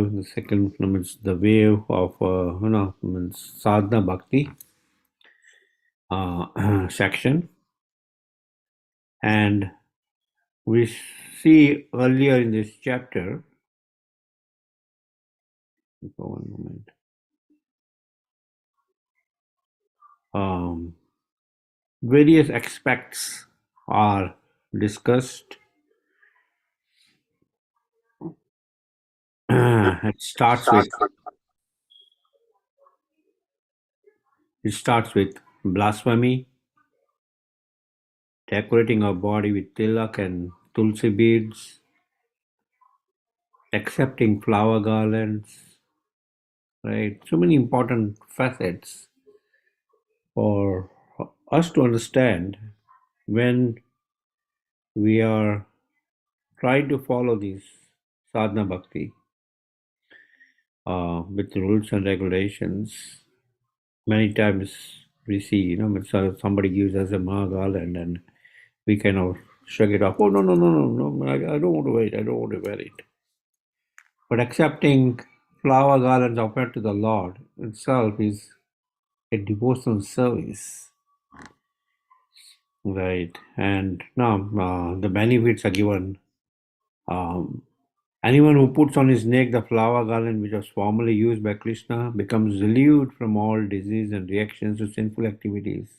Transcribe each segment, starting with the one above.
the second means the way of means sadhana bhakti section, and we see earlier in this chapter. For one moment. Various aspects are discussed. It starts with blasphemy, decorating our body with tilak and tulsi beads, accepting flower garlands, right? So many important facets for us to understand when we are trying to follow this sadhana bhakti with rules and regulations. Many times we see, when somebody gives us a magal and we kind of shrug it off. Oh, no, I don't want to wear it. I don't want to wear it. But accepting flower garlands offered to the Lord itself is a devotional service, right? And now the benefits are given. Anyone who puts on his neck the flower garland which was formerly used by Krishna becomes relieved from all disease and reactions to sinful activities,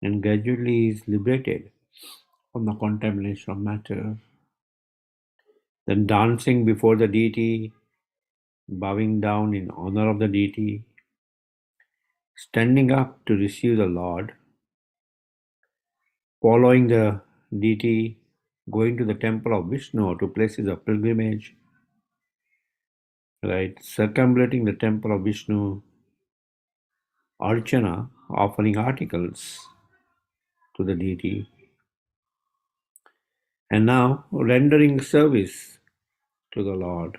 and gradually is liberated from the contamination of matter. Then dancing before the deity, bowing down in honor of the deity, standing up to receive the Lord, following the deity, going to the temple of Vishnu or to places of pilgrimage, right? Circumambulating the temple of Vishnu, Archana, offering articles to the deity, and now rendering service to the Lord.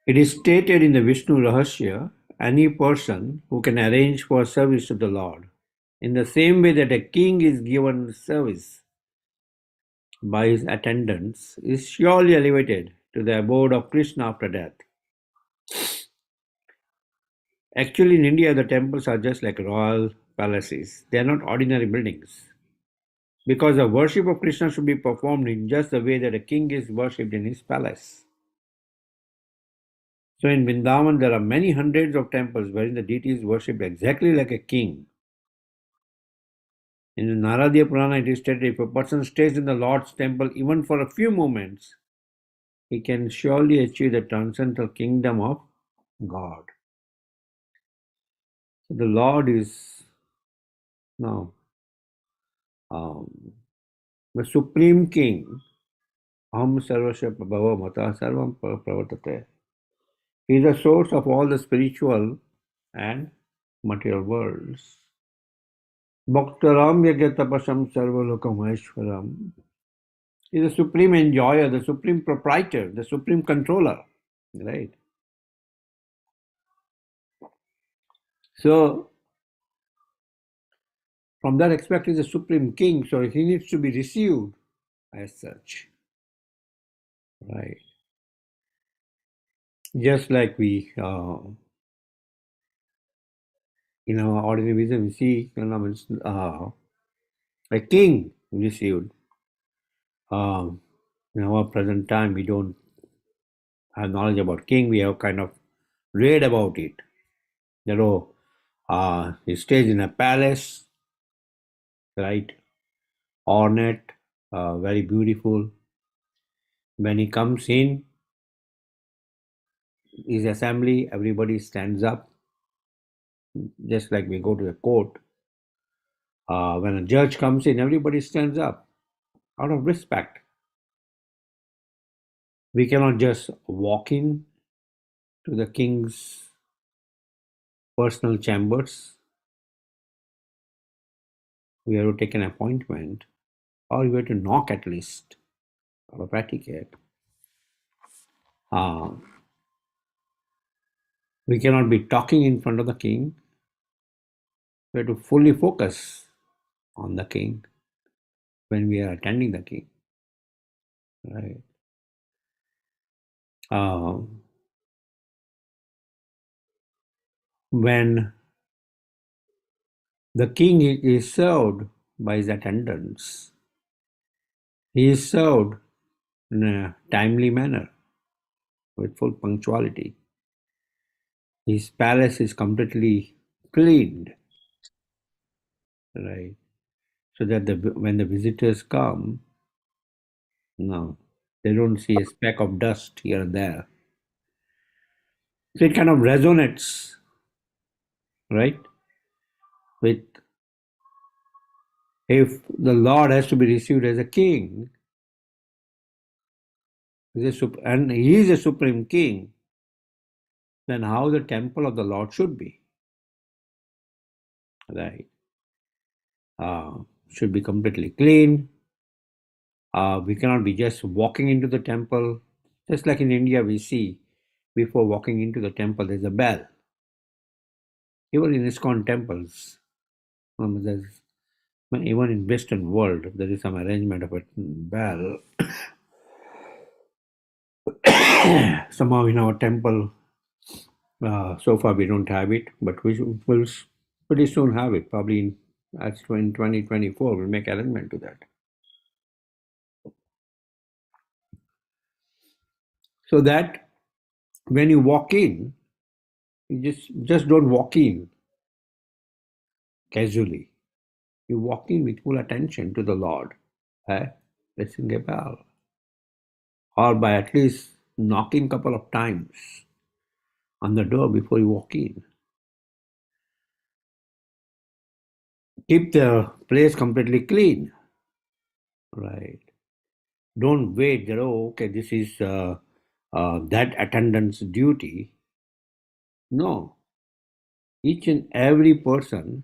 It is stated in the Vishnu Rahasya, any person who can arrange for service to the Lord, in the same way that a king is given service by his attendants, is surely elevated to the abode of Krishna after death. Actually, in India, the temples are just like royal palaces. They are not ordinary buildings. Because the worship of Krishna should be performed in just the way that a king is worshipped in his palace. So in Vrindavan, there are many hundreds of temples wherein the deity is worshipped exactly like a king. In the Naradiya Purana, it is stated if a person stays in the Lord's temple even for a few moments, he can surely achieve the transcendental kingdom of God. So the Lord is now the Supreme King. Aham Sarvasya Prabhava Mata Sarvam Pravartate. He is the source of all the spiritual and material worlds. Bhaktaram Yagyatapasam Sarvalokam Aishwaram. He is the supreme enjoyer, the supreme proprietor, the supreme controller. Right? So, from that aspect, he is the supreme king, so he needs to be received as such. Right? Just like we, in our ordinary wisdom, we see a king received. In our present time, we don't have knowledge about king. We have kind of read about it. He stays in a palace, right? Ornate, very beautiful. When he comes in his assembly, everybody stands up, just like we go to the court. When a judge comes in, everybody stands up out of respect. We cannot just walk in to the king's personal chambers. We have to take an appointment, or we have to knock at least, out of etiquette. We cannot be talking in front of the king. We have to fully focus on the king when we are attending the king. Right? Uh, when the king is served by his attendants, he is served in a timely manner with full punctuality. His palace is completely cleaned, right? So that when the visitors come, no, they don't see a speck of dust here and there. So it kind of resonates, right? With if the Lord has to be received as a king, and he is a supreme king, then how the temple of the Lord should be, right? Should be completely clean. We cannot be just walking into the temple. Just like in India, we see before walking into the temple, there's a bell. Even in ISKCON temples, there's, even in Western world, there is some arrangement of a bell. Somehow in our temple, so far we don't have it, but we will pretty soon have it. Probably in 2024, we'll make arrangement to that. So that when you walk in, you just don't walk in casually. You walk in with full attention to the Lord, pressing a bell, or by at least knocking a couple of times on the door before you walk in. Keep the place completely clean, right? Don't wait that, oh, okay, this is that attendance duty. No, each and every person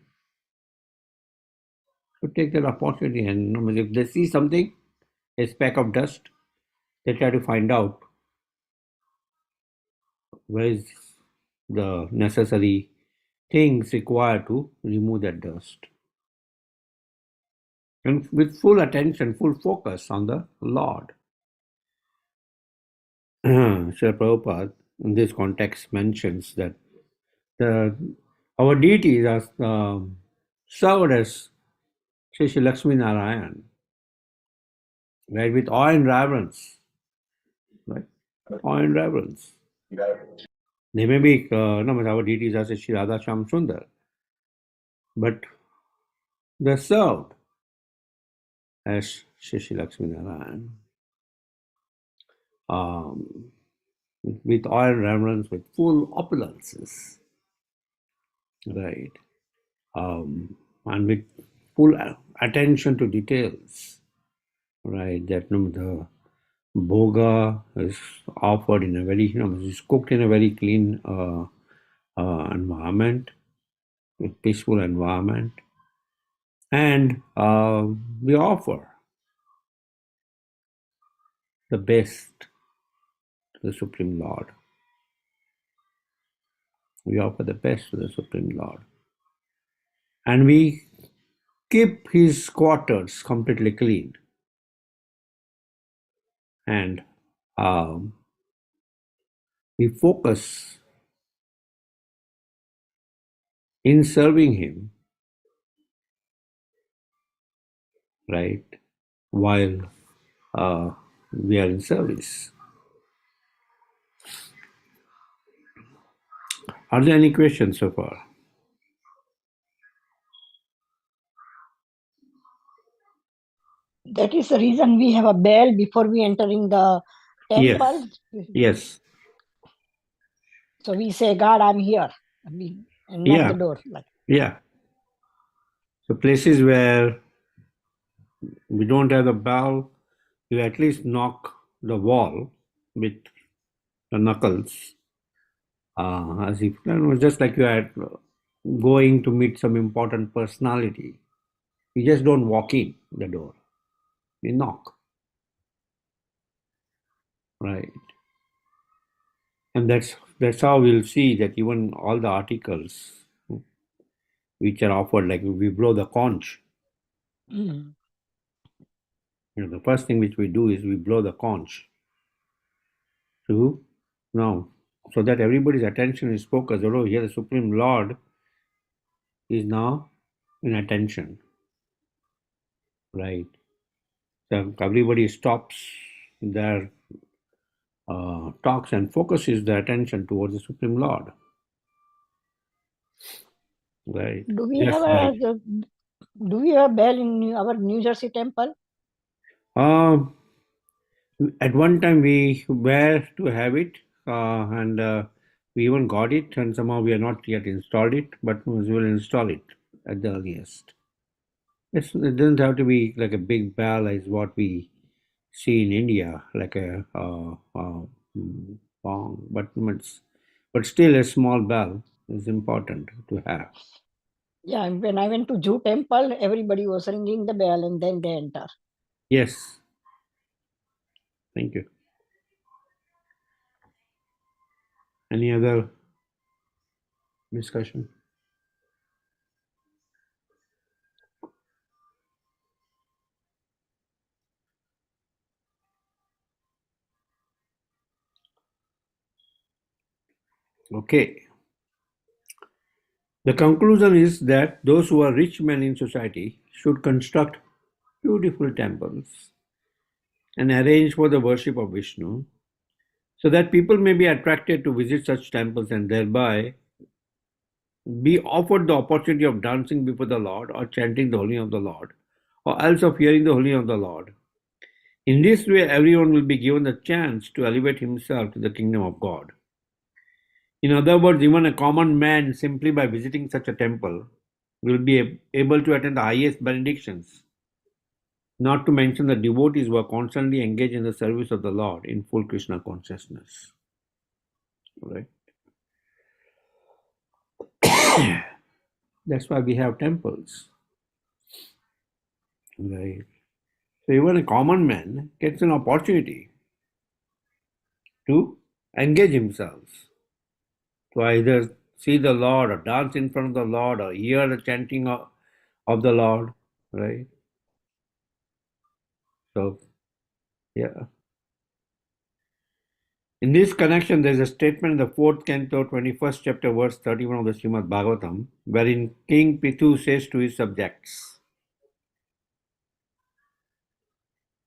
should take that opportunity, and if they see something, a speck of dust, they try to find out where is the necessary things required to remove that dust. And with full attention, full focus on the Lord. Srila Prabhupada in this context mentions that our deities are served as Sri Sri Lakshmi Narayan, right, with awe and reverence, right? Awe and reverence. They may be, no, our deities are Sri Radha Shyam Sundar, but they're served as Sri Sri Lakshmi Narayan. With awe and reverence, with full opulences, right? And with full attention to details, right? That the bhoga is offered in a very, is cooked in a very clean environment, a peaceful environment, and we offer the best to the Supreme Lord. We offer the best to the Supreme Lord, and we keep his quarters completely clean, and we focus in serving him, right, while we are in service. Are there any questions so far? That is the reason we have a bell before we entering the temple. Yes. So we say, God, I'm here. And knock the door. Yeah. So places where we don't have the bell, you at least knock the wall with the knuckles, as if, just like you are going to meet some important personality. You just don't walk in the door. You knock. Right. And that's how we'll see that even all the articles which are offered, like we blow the conch. The first thing which we do is we blow the conch to now, so that everybody's attention is focused. Although here the Supreme Lord is now in attention, right? So everybody stops their talks and focuses their attention towards the Supreme Lord, right? Do we Just have like do we have a bell in our New Jersey temple? um, at one time we were to have it, and we even got it, and somehow we are not yet installed it, but we will install it at the earliest. It doesn't have to be like a big bell as what we see in India, like a gong, but still a small bell is important to have. Yeah, and when I went to Jew temple, everybody was ringing the bell and then they enter. Yes, thank you. Any other discussion? Okay. The conclusion is that those who are rich men in society should construct beautiful temples and arrange for the worship of Vishnu so that people may be attracted to visit such temples and thereby be offered the opportunity of dancing before the Lord or chanting the holy name of the Lord or else of hearing the holy name of the Lord. In this way, everyone will be given the chance to elevate himself to the kingdom of God. In other words, even a common man, simply by visiting such a temple, will be able to attend the highest benedictions, not to mention the devotees who are constantly engaged in the service of the Lord in full Krishna consciousness. Right? That's why we have temples. Right? So even a common man gets an opportunity to engage himself, to either see the Lord or dance in front of the Lord or hear the chanting of the Lord. Right? So, yeah. In this connection, there is a statement in the fourth canto, 21st chapter, verse 31 of the Srimad Bhagavatam, wherein King Pithu says to his subjects,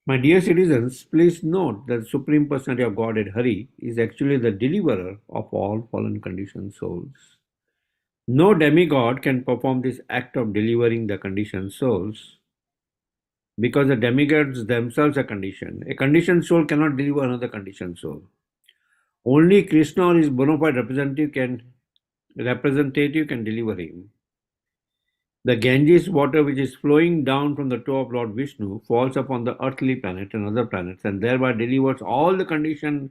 "My dear citizens, please note that the Supreme Personality of Godhead Hari is actually the deliverer of all fallen conditioned souls. No demigod can perform this act of delivering the conditioned souls because the demigods themselves are conditioned. A conditioned soul cannot deliver another conditioned soul. Only Krishna or his bona fide representative can deliver him. The Ganges water which is flowing down from the toe of Lord Vishnu falls upon the earthly planet and other planets and thereby delivers all the conditioned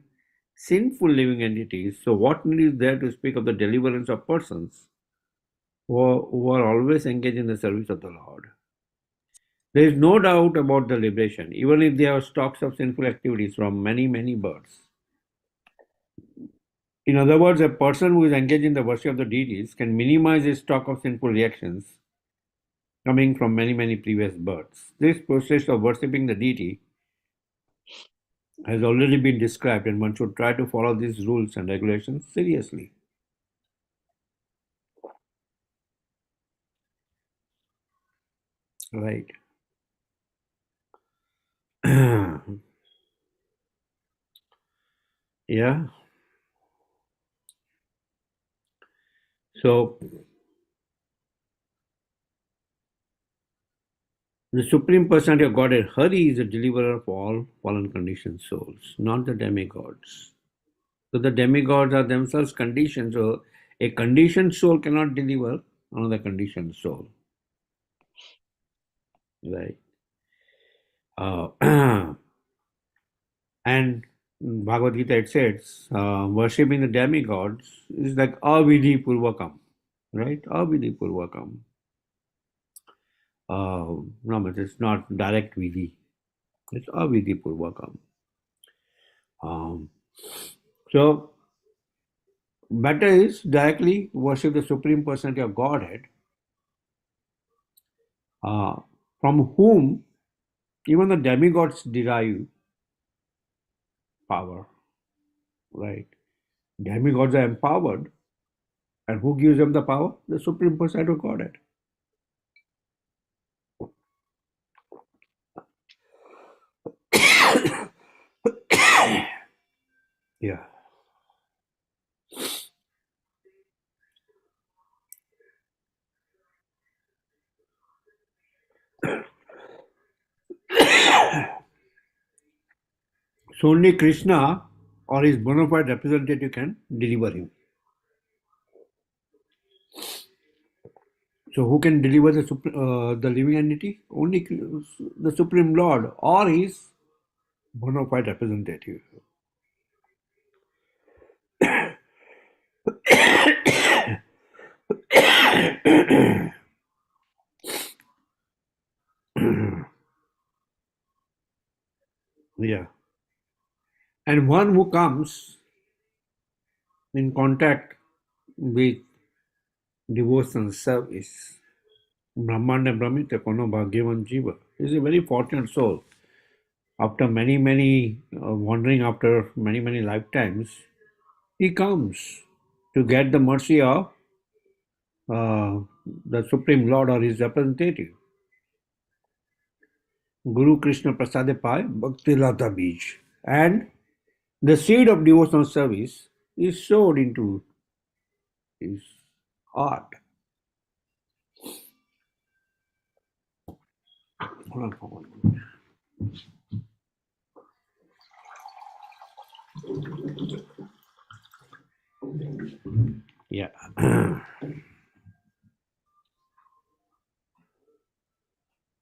sinful living entities. So what need is there to speak of the deliverance of persons who are always engaged in the service of the Lord? There is no doubt about the liberation, even if they have stocks of sinful activities from many, many births. In other words, a person who is engaged in the worship of the deities can minimize his stock of sinful reactions coming from many, many previous births. This process of worshipping the deity has already been described, and one should try to follow these rules and regulations seriously. Right. Yeah. So the Supreme Personality of Godhead, Hari, is the deliverer of all fallen conditioned souls, not the demigods. So the demigods are themselves conditioned. So a conditioned soul cannot deliver another conditioned soul. Right. And Bhagavad Gita it says, worshipping the demigods is like avidhi purvakam, right? Avidhi purvakam. No, but it's not direct vidhi. It's avidhi purvakam. Um, so better is directly worship the Supreme Personality of Godhead, uh, from whom even the demigods derive power, right? Demigods are empowered. And who gives them the power? The Supreme Personality of Godhead. Yeah. So only Krishna or his bona fide representative can deliver him. So who can deliver the living entity? Only the Supreme Lord or his bona fide representative. Yeah. And one who comes in contact with devotion service, Brahmanda Brahmita Kono Bhagyavan Jiva, is a very fortunate soul. After many wandering after many lifetimes, he comes to get the mercy of uh, the Supreme Lord or his representative. Guru Krishna Prasade Pai Bhakti Lata Bij. And the seed of devotional service is sowed into his heart. Yeah.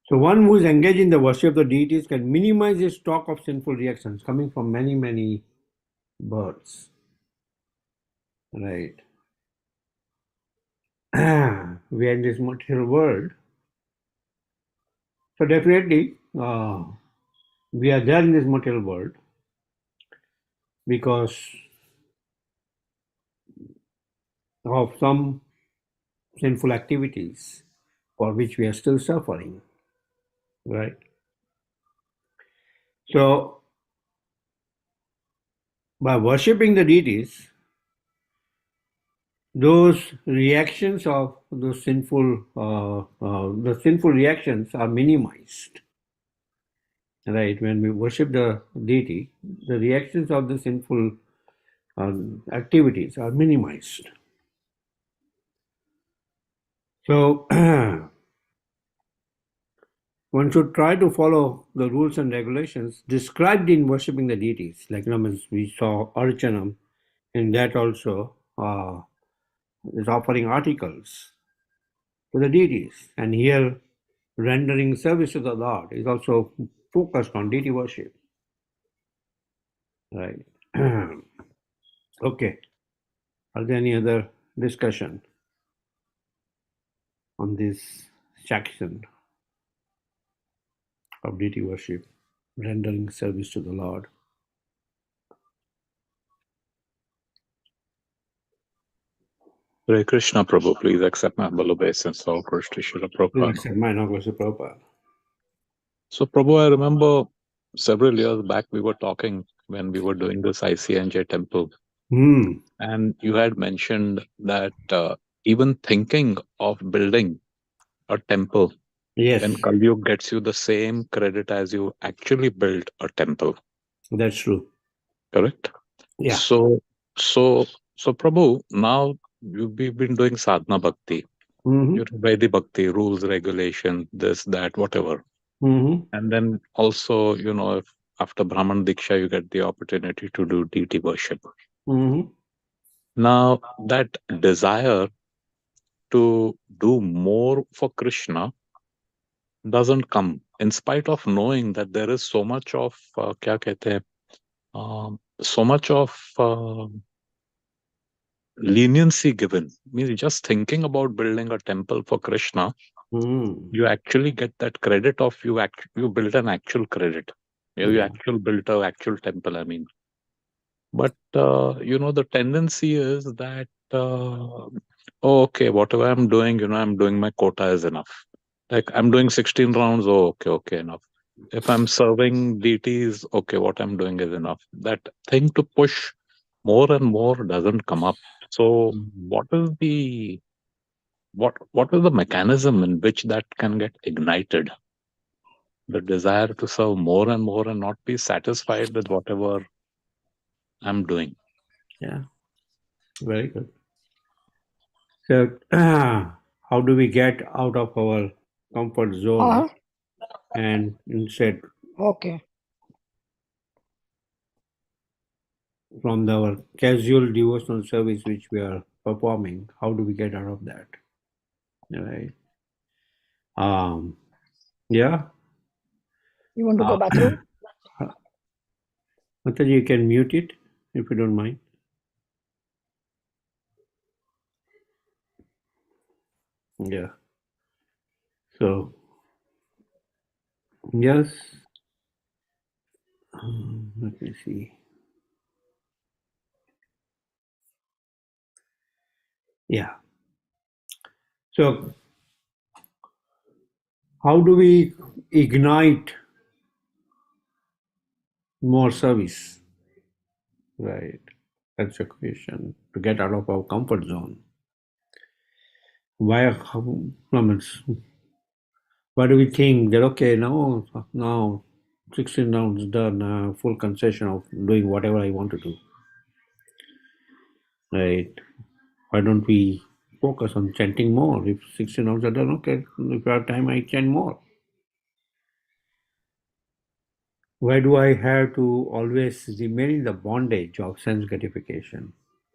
So one who is engaged in the worship of the deities can minimize his stock of sinful reactions coming from many births. Right. We are in this material world. So definitely we are there in this material world because of some sinful activities for which we are still suffering. Right. So by worshipping the deities, those reactions of those the sinful reactions are minimized. Right, when we worship the deity, the reactions of the sinful activities are minimized. So one should try to follow the rules and regulations described in worshipping the deities. Like we saw Archanam, and that also is offering articles to the deities. And here, rendering service to the Lord is also focused on deity worship. Right. Okay. Are there any other discussion on this section of deity worship, rendering service to the Lord? Hare Krishna Prabhu, please accept my humble obeisance. All praise to Srila Please Prabhupada. accept my Nagasa Prabhupada. So, Prabhu, I remember several years back we were talking when we were doing this ICNJ temple, and you had mentioned that even thinking of building a temple Yes, in Kali Yuga gets you the same credit as you actually built a temple, that's true. correct? Yeah. So, so, so, Prabhu, now we've been doing sadhana bhakti, Mm-hmm. Vaidhi bhakti, rules, regulation, this, that, whatever. Mm-hmm. And then also, if after Brahman Diksha, you get the opportunity to do deity worship. Mm-hmm. Now, that desire to do more for Krishna doesn't come in spite of knowing that there is so much of, kya kehte hain, so much of leniency given. Means just thinking about building a temple for Krishna, Mm-hmm. you actually get that credit of you built an actual credit. You Yeah. actual built an actual temple, I mean. But the tendency is that oh, okay, whatever I'm doing, I'm doing my quota is enough. Like I'm doing 16 rounds, oh, okay, enough. If I'm serving deities, okay, what I'm doing is enough. That thing to push more and more doesn't come up. So what is the mechanism in which that can get ignited? The desire to serve more and more and not be satisfied with whatever I'm doing. Yeah, very good. So, how do we get out of our comfort zone and instead Okay. from our casual devotional service which we are performing, how do we get out of that? Right? Yeah. You want to go bathroom? Mataji, you can mute it if you don't mind. Yeah. So, yes. Let me see. Yeah. So, how do we ignite more service? Right. That's a question. To get out of our comfort zone. Why do we think that, okay, now 16 rounds done, full concession of doing whatever I want to do? Right. Why don't we focus on chanting more? If 16 rounds are done, okay, if I have time, I chant more. Why do I have to always remain in the bondage of sense gratification?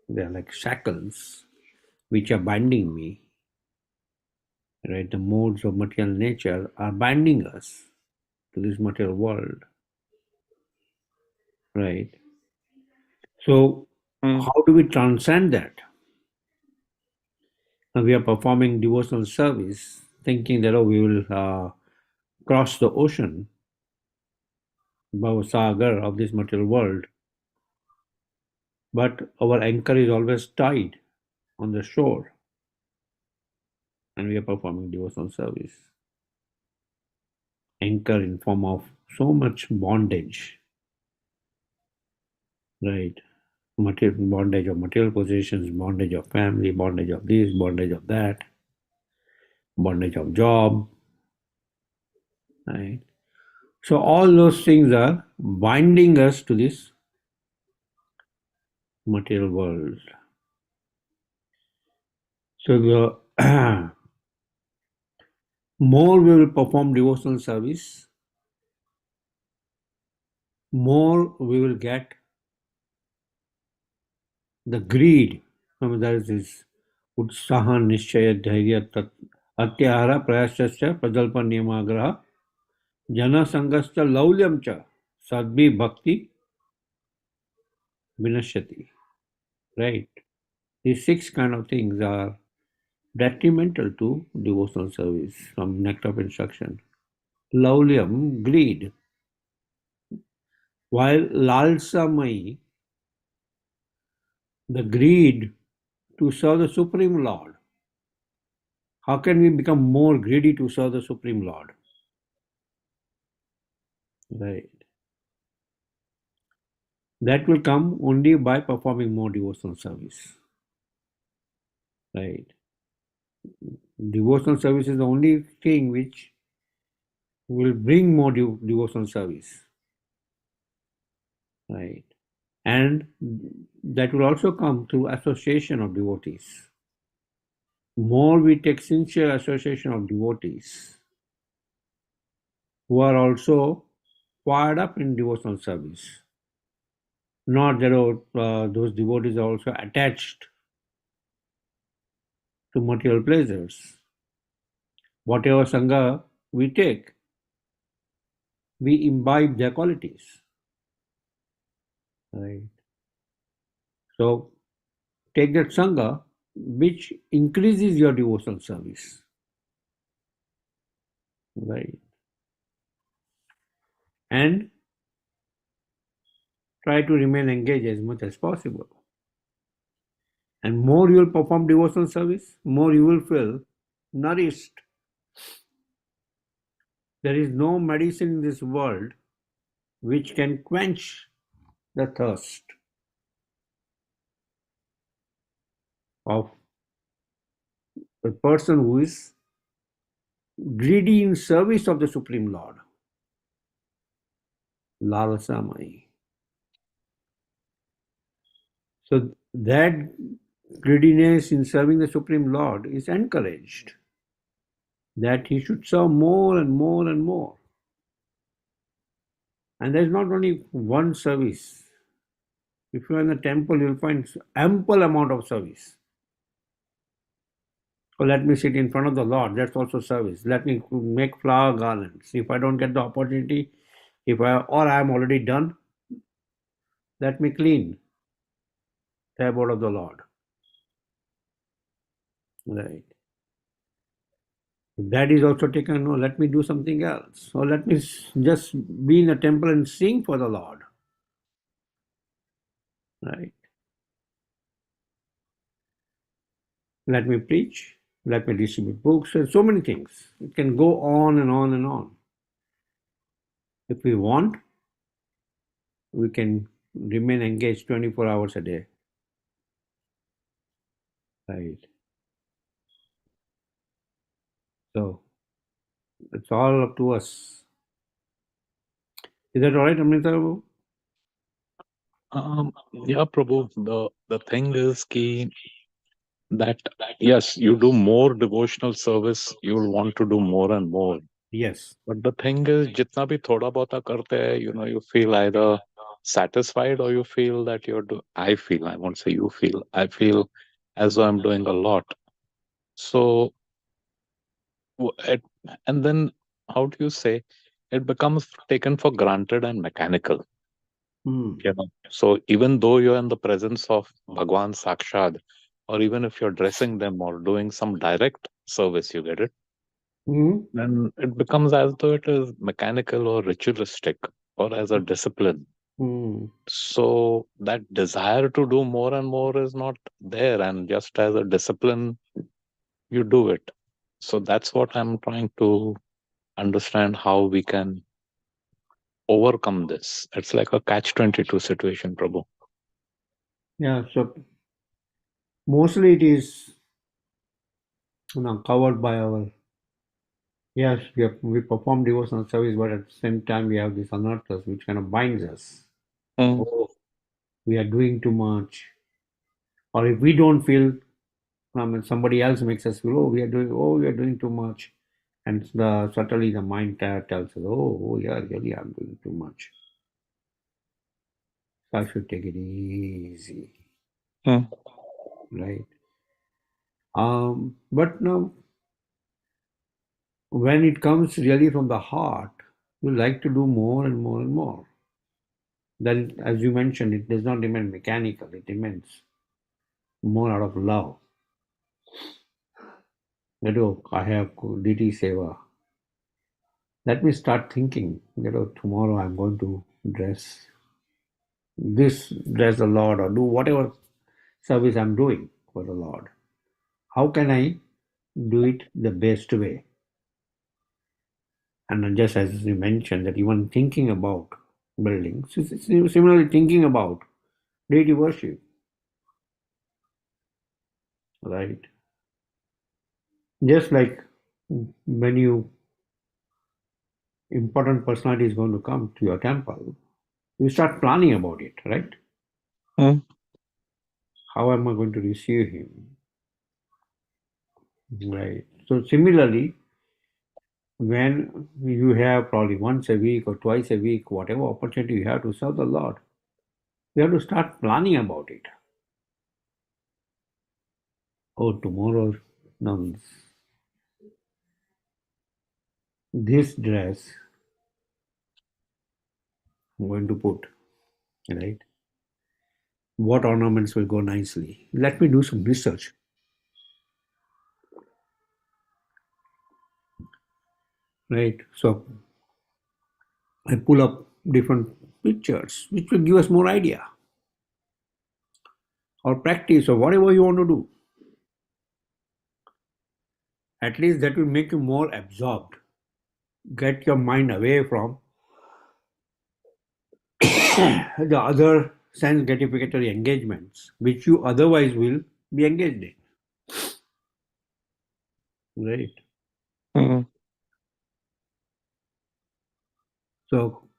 They are like shackles which are binding me. Right? The modes of material nature are binding us to this material world. Right? So, how do we transcend that? Now we are performing devotional service, thinking that we will cross the ocean, Bhavasagar of this material world, but our anchor is always tied on the shore, and we are performing devotional service. Anchor in form of so much bondage, right? Material bondage of material possessions, bondage of family, bondage of this, bondage of that, bondage of job, right? So all those things are binding us to this material world. So the more we will perform devotional service, more we will get the greed. That is this utsaha nishchaya dhairya atyahara prayascha prajalpa niyamagraha jana sangascha laulyam cha sadbhi bhakti vinashyati. Right? These six kind of things are detrimental to devotional service from Nectar of Instruction. Laulyam, greed. While lalsamai, the greed to serve the Supreme Lord. How can we become more greedy to serve the Supreme Lord? Right. That will come only by performing more devotional service. Right. Devotional service is the only thing which will bring more devotional service. Right. And that will also come through association of devotees. More we take sincere association of devotees who are also fired up in devotional service. Not that those devotees are also attached to material pleasures. Whatever Sangha we take, we imbibe their qualities. Right. So take that Sangha which increases your devotional service. Right. And try to remain engaged as much as possible. And more you will perform devotional service, more you will feel nourished. There is no medicine in this world which can quench the thirst. of a person who is greedy in service of the Supreme Lord. Lalasamai. So that greediness in serving the Supreme Lord is encouraged, that he should serve more and more and more. And there is not only one service. If you are in the temple, you'll find ample amount of service. So let me sit in front of the Lord, that's also service. Let me make flower garlands. If I don't get the opportunity, or I am already done, let me clean the abode of the Lord. Right. That is also taken, no, let me do something else. Or let me just be in the temple and sing for the Lord. Right. Let me preach. Let me distribute books and so many things. It can go on and on and on. If we want, we can remain engaged 24 hours a day. Right. So it's all up to us. Is that all right, Amrita? Yeah, Prabhu. The thing is that yes, you do more devotional service, you'll want to do more and more. Yes. But the thing is, jitna bhi thoda bahta karte hai, you feel either satisfied or you feel that I won't say you feel, I feel as though I'm doing a lot. So, and then how do you say, it becomes taken for granted and mechanical. So even though you're in the presence of Bhagwan Sakshad, or even if you're dressing them or doing some direct service, you get it? Then it becomes as though it is mechanical or ritualistic or as a discipline. So that desire to do more and more is not there, and just as a discipline, you do it. So that's what I'm trying to understand, how we can overcome this. It's like a catch-22 situation, Prabhu. Yeah, so mostly it is covered by our, yes, we perform devotional service, but at the same time we have this anarthas which kind of binds us. Oh, we are doing too much. Or if we don't feel, somebody else makes us feel, we are doing too much. And subtly the mind tells us, yeah, really, I'm doing too much. So I should take it easy. Right. But now, when it comes really from the heart, you like to do more and more and more. Then, as you mentioned, it does not remain mechanical, it remains more out of love. That, I have Diti Seva. Let me start thinking that, tomorrow I'm going to dress the Lord, or do whatever service I'm doing for the Lord. How can I do it the best way? And just as you mentioned, that even thinking about buildings, similarly thinking about deity worship, right? Just like when important personality is going to come to your temple, you start planning about it, right? How am I going to receive him? Right. So similarly, when you have probably once a week or twice a week, whatever opportunity you have to serve the Lord, you have to start planning about it. Tomorrow, now this dress I'm going to put, right? What ornaments will go nicely? Let me do some research. Right. So I pull up different pictures, which will give us more idea, or practice, or whatever you want to do. At least that will make you more absorbed. Get your mind away from the other sense gratificatory engagements, which you otherwise will be engaged in. Right. Mm. So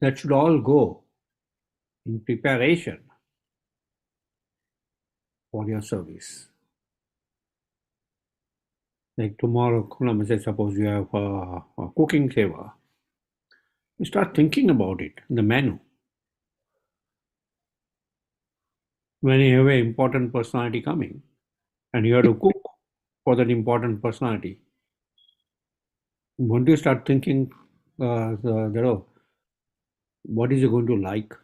that should all go in preparation for your service. Like tomorrow, say suppose you have a cooking favor, you start thinking about it in the menu. When you have an important personality coming and you have to cook for that important personality, won't you start thinking, what is he going to like?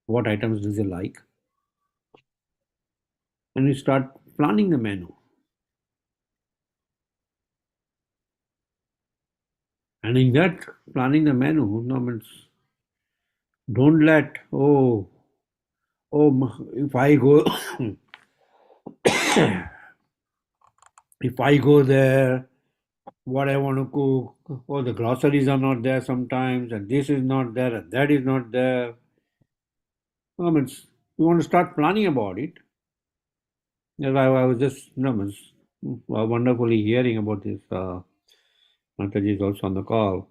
What items does he like? And you start planning the menu. And in that planning the menu, means don't let, if I go, if I go there, what I want to cook, the groceries are not there sometimes, and this is not there, and that is not there. Means you want to start planning about it. Yes, I was just, means, wonderfully hearing about this. Mataji is also on the call.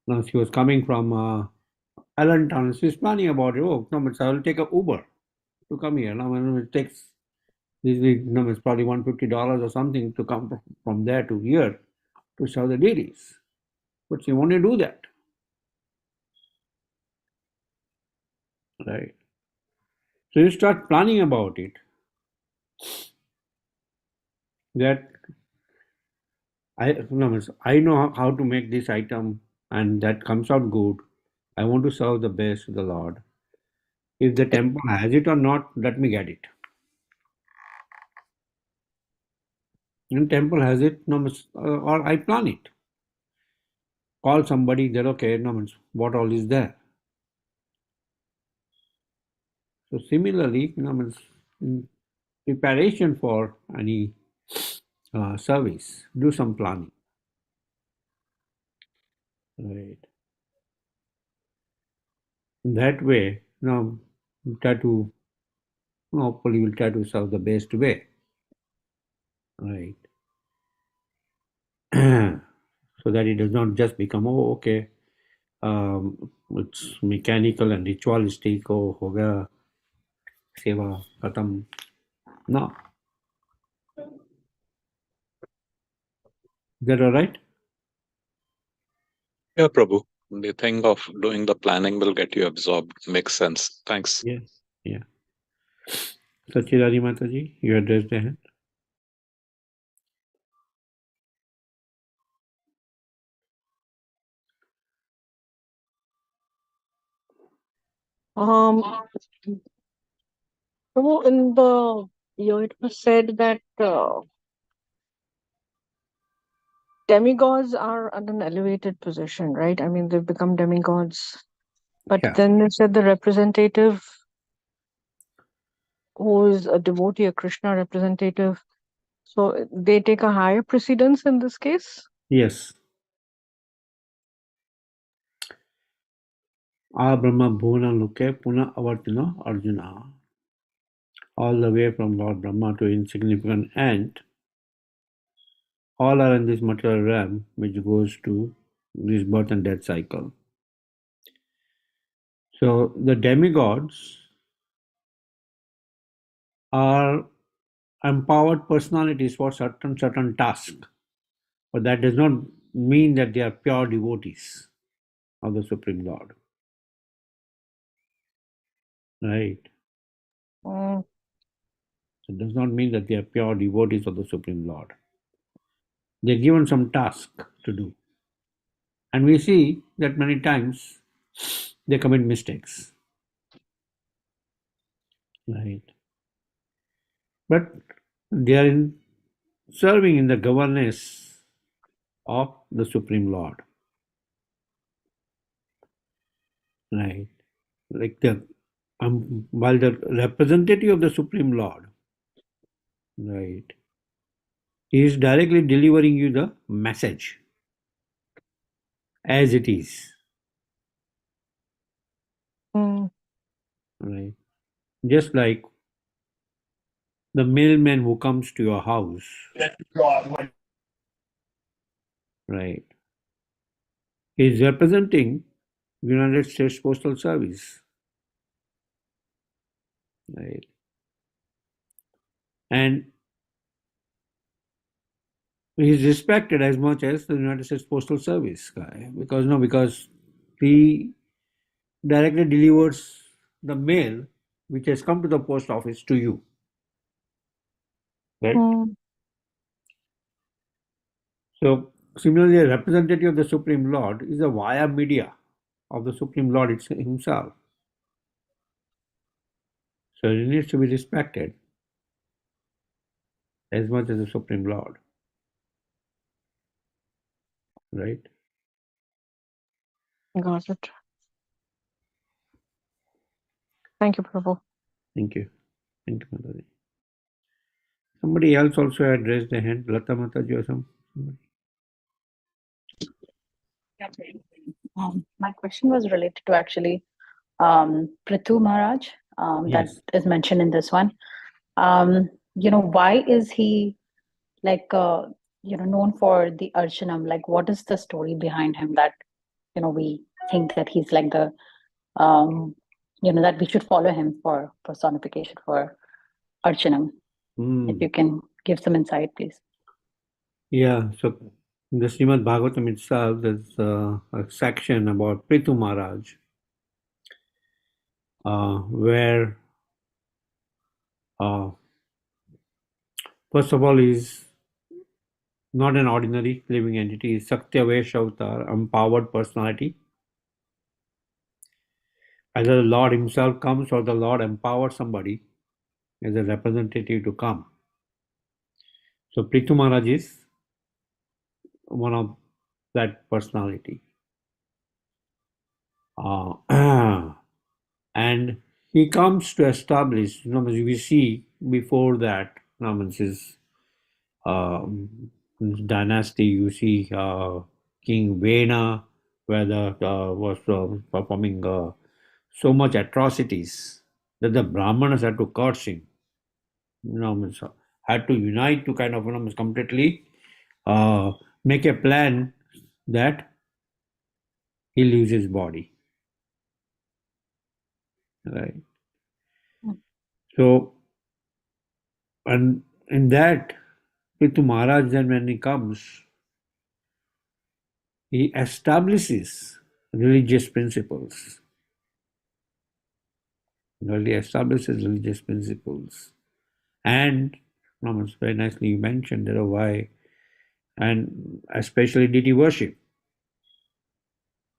Now she was coming from Allentown. She's planning about it. Oh, no, means I will take a Uber to come here. Now, it takes usually, it's probably $150 or something to come from there to here to serve the deities. But she want to do that, right? So you start planning about it. That I know how to make this item, and that comes out good. I want to serve the best to the Lord. If the temple has it or not, let me get it. And temple has it, or I plan it. Call somebody there, okay, what all is there. So similarly, in preparation for any service, do some planning. Right. In that way, you try to, hopefully we'll try to serve the best way. Right. So that it does not just become, okay, it's mechanical and ritualistic, ho gaya, seva, khatam. No. Is that all right? Yeah, Prabhu. The thing of doing the planning will get you absorbed. Makes sense. Thanks. Yes. Yeah. Sachirari Mataji, you addressed the hand. Um, so in the it was said that demigods are at an elevated position, right? I mean, they've become demigods. But Yeah. then they said the representative, who is a devotee, a Krishna representative, so they take a higher precedence in this case? Yes. Brahma Bhuna Luke Puna Avartino Arjuna. All the way from Lord Brahma to insignificant ant, all are in this material realm which goes to this birth and death cycle. So the demigods are empowered personalities for certain tasks, but that does not mean that they are pure devotees of the Supreme Lord. Right? Mm. It does not mean that they are pure devotees of the Supreme Lord. They're given some task to do. And we see that many times they commit mistakes. Right. But they are serving in the governance of the Supreme Lord. Right. Like while the representative of the Supreme Lord, right, he is directly delivering you the message as it is. Mm. Right. Just like the mailman who comes to your house, right, is representing United States Postal Service, right? And he's respected as much as the United States Postal Service guy because he directly delivers the mail which has come to the post office to you, right? Mm. So similarly, a representative of the Supreme Lord is a via media of the Supreme Lord himself. So he needs to be respected as much as the Supreme Lord, right? Got it. Thank you, Prabhu. Thank you. Thank you, Mataji. Somebody else also had raised their hand, Lata Mataji or somebody. My question was related to actually Prithu Maharaj that Yes. is mentioned in this one. Why is he like known for the Archanam? Like, what is the story behind him that we think that he's like the that we should follow him for personification for Archanam? If you can give some insight, please. Yeah, so in the Srimad Bhagavatam itself, there's a section about Prithu Maharaj, where first of all he's not an ordinary living entity, he's Satya Vaisha Avatar, empowered personality. Either the Lord himself comes or the Lord empowers somebody as a representative to come. So Prithu Maharaj is one of that personality. And he comes to establish, we see before that, his dynasty, you see King Vena, where the was performing so much atrocities that the Brahmanas had to curse him. Had to unite to kind of completely make a plan that he leaves his body. Right. So, and in that, Prithu Maharaj, then when he comes, he establishes religious principles. He establishes religious principles. And very nicely you mentioned that why, and especially deity worship.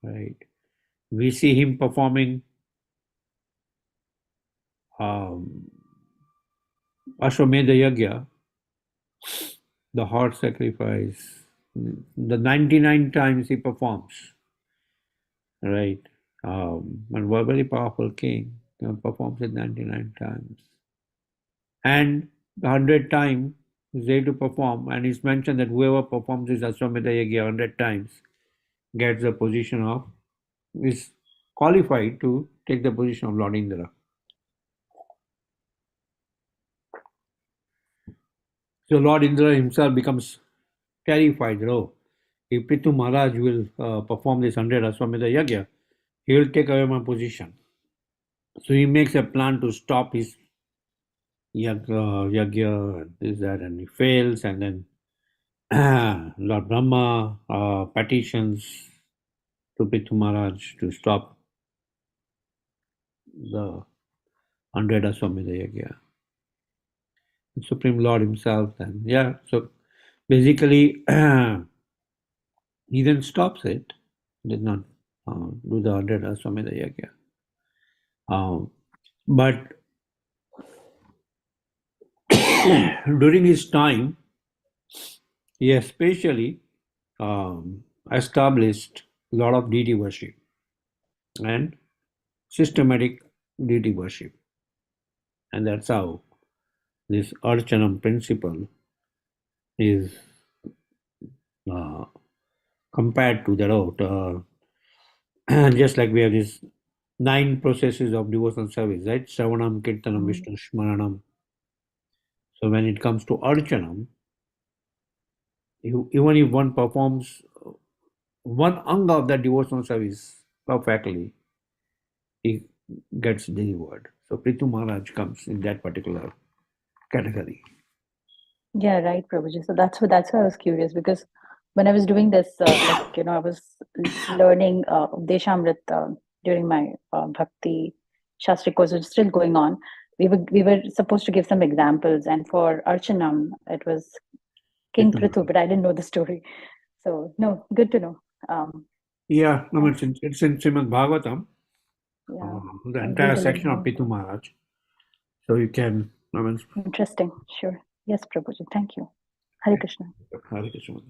Right. We see him performing Ashwamedha Yagya, the horse sacrifice, the 99 times he performs, right? And a very powerful king performs it 99 times. And the 100th time is there to perform, and it's mentioned that whoever performs this Ashwamedha Yagya 100 times gets the position of, is qualified to take the position of Lord Indra. So Lord Indra himself becomes terrified. If Prithu Maharaj will perform this 100 Ashwamedha Yagya, he will take away my position. So he makes a plan to stop his Yagya, this, that, and he fails, and then Lord Brahma petitions to Prithu Maharaj to stop the 100 Ashwamedha Yagya. The Supreme Lord himself then, so basically he then stops it, did not do the 100 Ashwamedha Yagya. But during his time, he especially established a lot of deity worship and systematic deity worship. And that's how this Archanam principle is compared to that. Just like we have these 9 processes of devotional service, right? Shravanam, Kirtanam, Vishnu Smaranam. So when it comes to Archanam, even if one performs one anga of that devotional service perfectly, he gets delivered. So Prithu Maharaj comes in that particular category. Yeah, right, Prabhuji. So that's why I was curious, because when I was doing this, I was learning Deshamrit during my Bhakti Shastri course, which is still going on. We were supposed to give some examples, and for Archanam, it was King Prithu Prithu, Maharaj. but I didn't know the story. So no, good to know. Yeah, no, Thanks. it's in Srimad Bhagavatam, Yeah, the I'll entire read a little section of more. Prithu Maharaj. So you can, Interesting. Sure. Yes, Prabhuji. Thank you. Hare Krishna. Hare Krishna.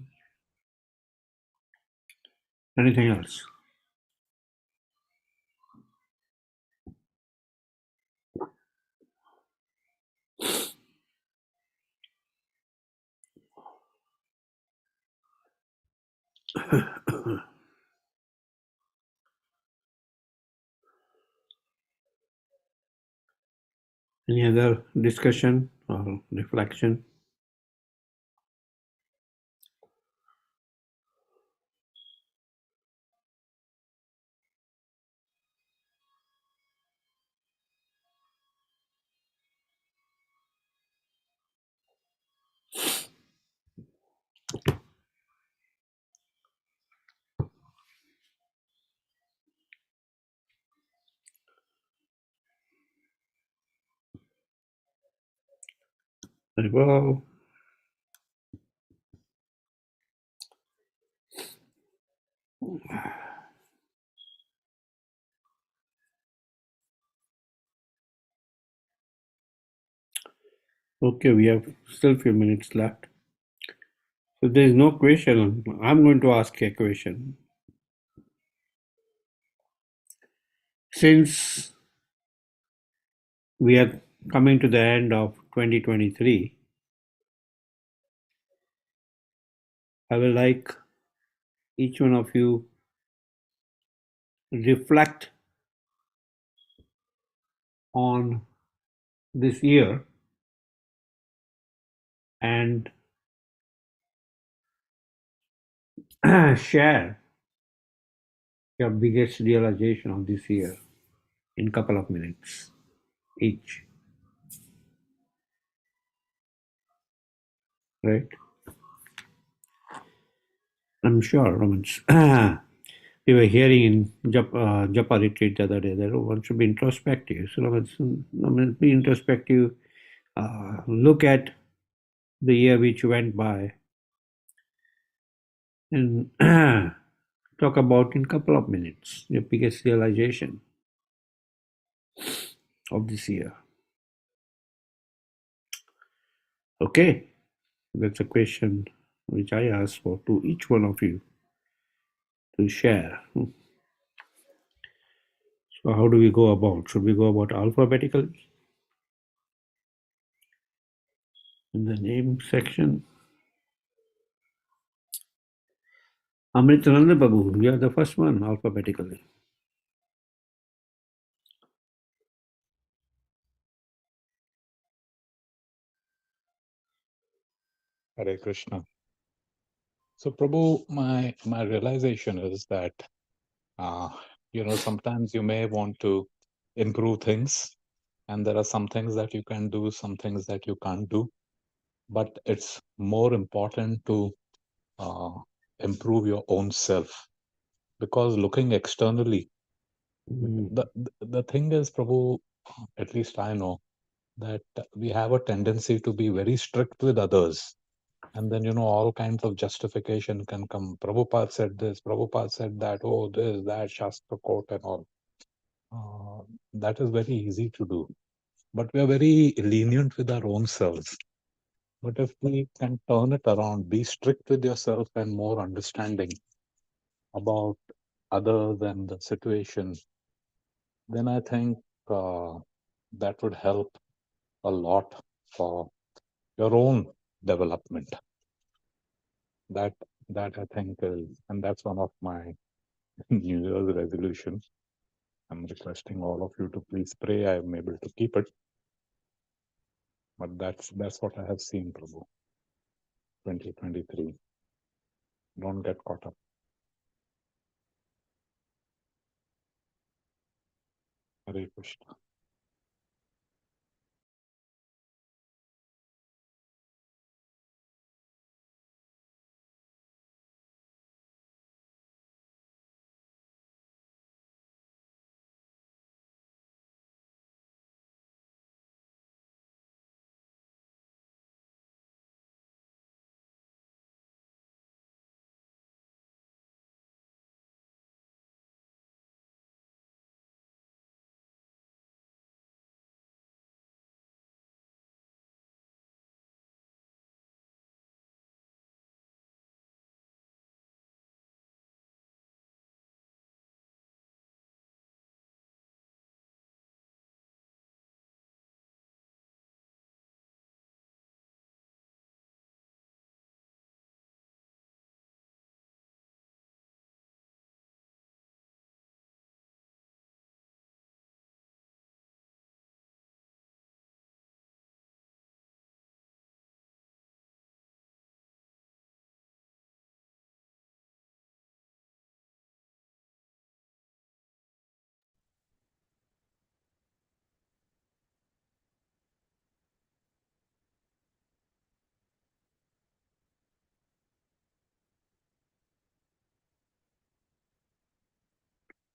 Anything else? Any other discussion or reflection? Very well. Okay, we have still a few minutes left. So there is no question. I'm going to ask a question. Since we are coming to the end of 2023, I would like each one of you reflect on this year and share your biggest realization of this year in a couple of minutes each. Right? I'm sure, we were hearing in Japa retreat the other day that one should be introspective. So be introspective, look at the year which went by and talk about in a couple of minutes your biggest realization of this year. Okay, that's a question which I ask for to each one of you to share. So how do we go about? Should we go about alphabetically in the name section? Amritananda Babu, you are the first one alphabetically. Hare Krishna. So, Prabhu, my realization is that sometimes you may want to improve things, and there are some things that you can do, some things that you can't do. But it's more important to improve your own self, because looking externally, the thing is, Prabhu, at least I know that we have a tendency to be very strict with others. And then, all kinds of justification can come. Prabhupada said this, Prabhupada said that, oh, this, that, Shastra quote and all. That is very easy to do. But we are very lenient with our own selves. But if we can turn it around, be strict with yourself and more understanding about others and the situation, then I think that would help a lot for your own development. That I think is, and that's one of my New Year's resolution. I'm requesting all of you to please pray I am able to keep it. But that's what I have seen, Prabhu. 2023. Don't get caught up. Hare Krishna.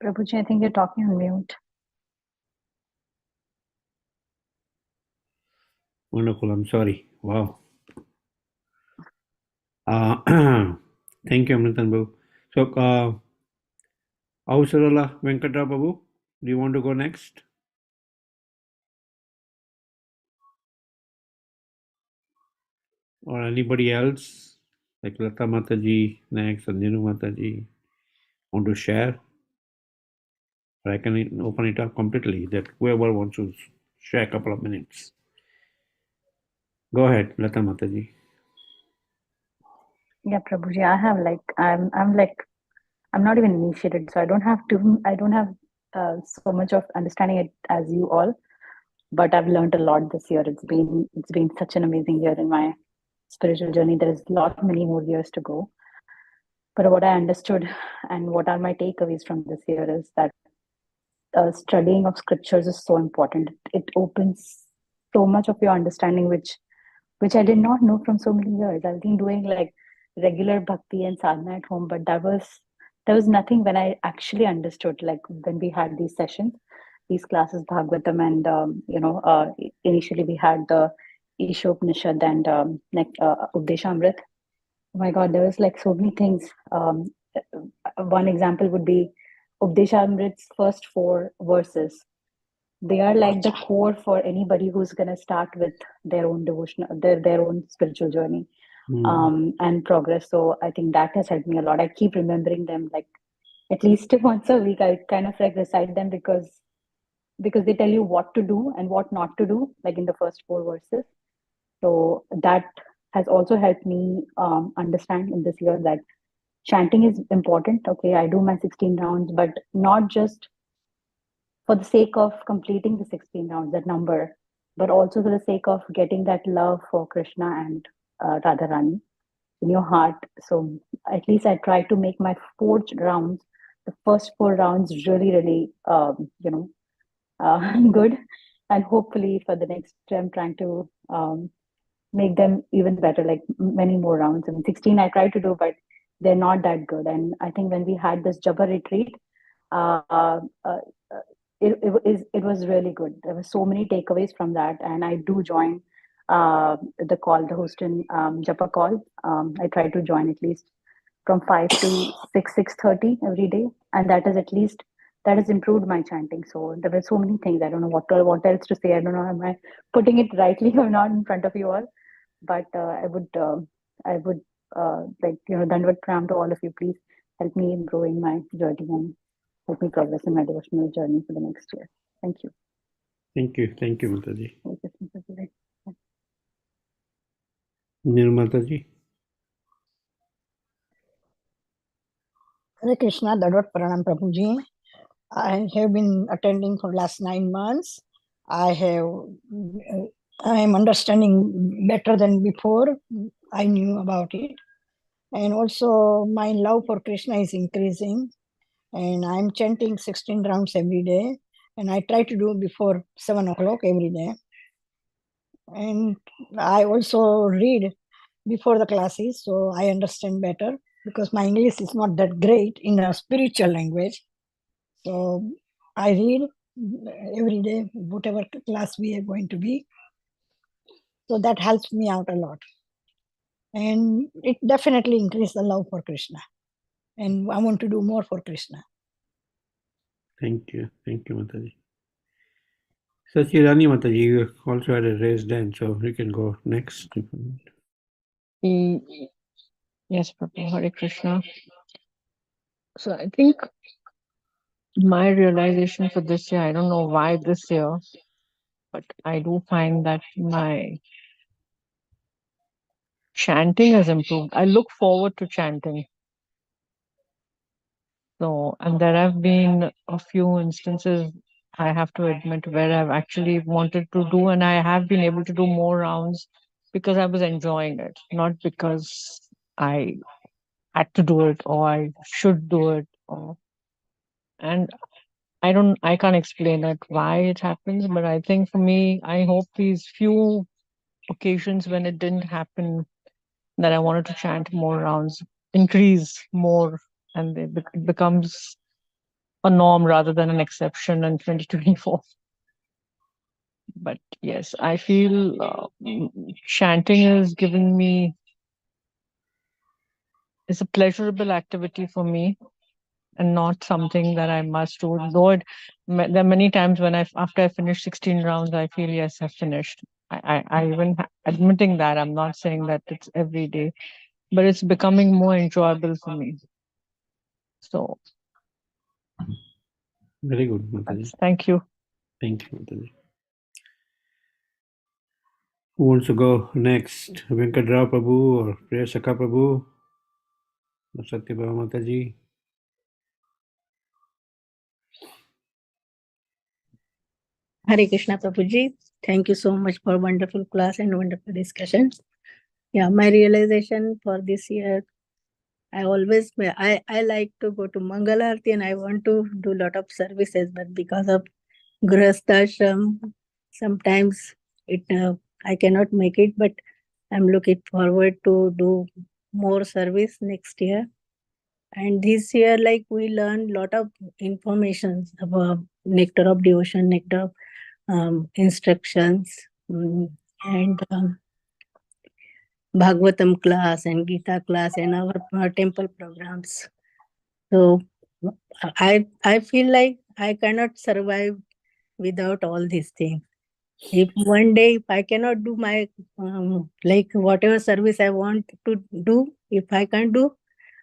Prabhuji, I think you're talking on mute. Wonderful. I'm sorry. Wow. Thank you, Amritan Babu. So, Avsarala Venkatra Babu, do you want to go next? Or anybody else? Like Lata Mataji next, and Ninu Mataji want to share? Or I can open it up completely that whoever wants to share a couple of minutes. Go ahead, Lata Mataji. Yeah, Prabhuji, I have I'm not even initiated, so I don't have so much of understanding it as you all. But I've learned a lot this year. It's been such an amazing year in my spiritual journey. There is many more years to go. But what I understood and what are my takeaways from this year is that studying of scriptures is so important. It opens so much of your understanding, which I did not know from so many years. I've been doing like regular bhakti and sadhana at home, but there was nothing when I actually understood. Like when we had these sessions, these classes, Bhagavatam, and initially we had the Ishopnishad and Updeshamrit. Oh my God, there was like so many things. One example would be Updeshamrit's first 4 verses. They are like the core for anybody who's going to start with their own devotion, their own spiritual journey and progress. So I think that has helped me a lot. I keep remembering them like at least once a week. I kind of like recite them because they tell you what to do and what not to do, like in the first 4 verses. So that has also helped me understand in this year that chanting is important. Okay, I do my 16 rounds, but not just for the sake of completing the 16 rounds, that number, but also for the sake of getting that love for Krishna and Radharani in your heart. So at least I try to make my 4 rounds, the first 4 rounds, really, really, good. And hopefully for the next, I'm trying to make them even better, like many more rounds. I mean, 16 I try to do, but they're not that good. And I think when we had this Japa retreat, uh, uh, uh, it was really good. There were so many takeaways from that, and I do join the call, the Houston Japa call. I try to join at least from 5 to 6:30 every day, and that has improved my chanting. So there were so many things. I don't know what else to say. I don't know am I putting it rightly or not in front of you all, but I would like Dandavad Pranam to all of you. Please help me in growing my journey and help me progress in my devotional journey for the next year. Thank you. Thank you. Thank you, Mataji. Okay. Ninu Mataji. Hare Krishna, Dandavad Pranam Prabhuji. I have been attending for last 9 months. I have I am understanding better than before. I knew about it. And also my love for Krishna is increasing. And I'm chanting 16 rounds every day. And I try to do before 7 o'clock every day. And I also read before the classes, so I understand better because my English is not that great in a spiritual language. So I read every day, whatever class we are going to be. So that helps me out a lot. And it definitely increased the love for Krishna. And I want to do more for Krishna. Thank you. Thank you, Mataji. Sachirani Mataji, you also had a raised hand, so you can go next. Yes, Prabhu, Hare Krishna. So I think my realization for this year, I don't know why this year, but I do find that my chanting has improved. I look forward to chanting. So, and there have been a few instances, I have to admit, where I've actually wanted to do, and I have been able to do more rounds because I was enjoying it, not because I had to do it or I should do it. And I can't explain it why it happens, but I think for me, I hope these few occasions when it didn't happen, that I wanted to chant more rounds, increase more, and it becomes a norm rather than an exception in 2024. But yes, I feel chanting has given me, it's a pleasurable activity for me and not something that I must do. Though there are many times when after I finish 16 rounds, I feel, yes, I've finished. I even admitting that, I'm not saying that it's every day, but it's becoming more enjoyable for me. So Very good, Mataji. Thank you. Thank you, Mataji. Who wants to go next? Venkatrao Prabhu or Priya Shaka Prabhu? Or Satyabhama Mataji? Hare Krishna Prabhuji. Thank you so much for wonderful class and wonderful discussion. Yeah, my realization for this year, I like to go to Mangalarti and I want to do a lot of services, but because of Grihastashram, sometimes I cannot make it, but I'm looking forward to do more service next year. And this year, like we learned a lot of information about nectar of devotion, nectar of instructions, and Bhagavatam class and Gita class and our temple programs. So I feel like I cannot survive without all these things. If one day if I cannot do my like whatever service I want to do, if I can't do,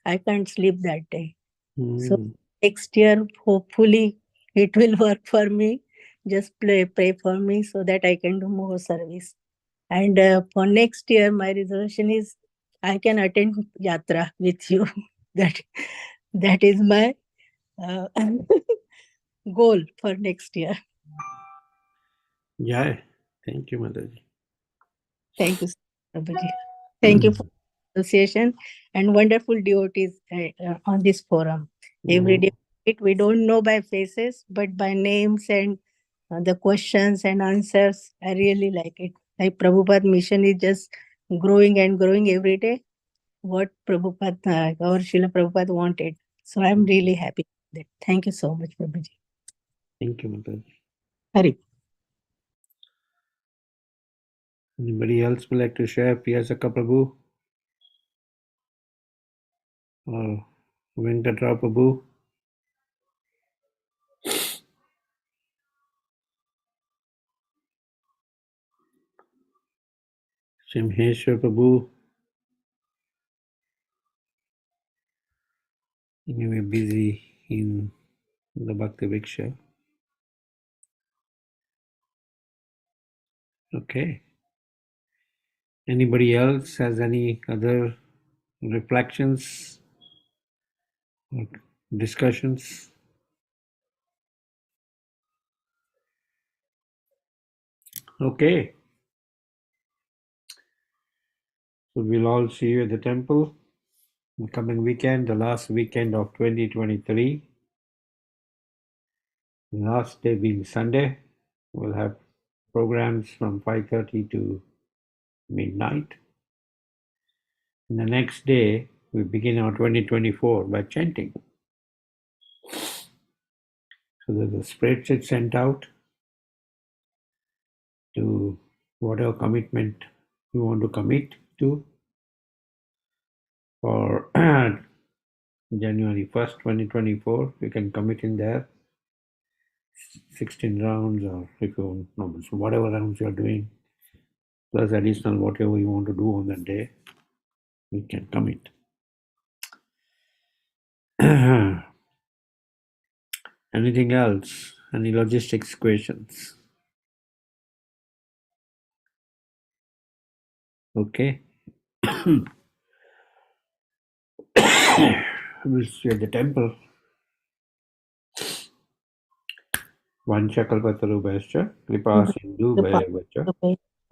I can't sleep that day. So next year, hopefully, it will work for me. Just pray for me so that I can do more service. And for next year, my resolution is I can attend yatra with you. that is my uh, goal for next year. Jai. Thank you, Mataji. Thank you, Prabhuji. Thank you for the association and wonderful devotees on this forum. Every day we don't know by faces, but by names and the questions and answers. I really like it. Like Prabhupada mission is just growing and growing every day. What Prabhupada or Srila Prabhupada wanted. So I'm really happy with it. Thank you so much, Prabhuji. Thank you, Mataji. Hari. Anybody else would like to share? Priya Shaka Prabhu or Venkatrao Prabhu? Simheshwar Prabhu? You may be busy in the Bhakti Viksha. Okay. Anybody else has any other reflections or discussions? Okay. So we'll all see you at the temple the coming weekend, the last weekend of 2023. The last day being Sunday. We'll have programs from 5:30 to midnight. And the next day, we begin our 2024 by chanting. So there's a spreadsheet sent out to whatever commitment you want to commit to for January 1st, 2024. You can commit in there 16 rounds, or if you know, so whatever rounds you're doing, plus additional whatever you want to do on that day, you can commit. Anything else? Any logistics questions? Okay. We'll see at the temple. Vanchakalpatarubhascha, kripa sindhu bhayavacha,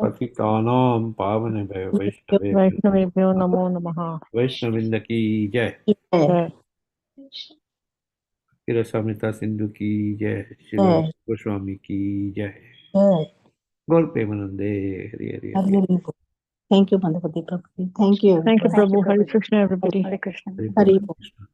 patitanam pavanebhaya vaishnavebhyo Vaishnavebhyo namo namaha. Vaishnavinda ki jai, Jai. Kirasamrita Sindhu ki jai, Srila Goswami ki jai, Gaur Premanande, Hari Hari. Thank you, Madhupati Prabhu. Thank you. Thank you, Thank you, Prabhu. Hare Prabhuji. Krishna, everybody. Hare Krishna. Hari Hari Krishna.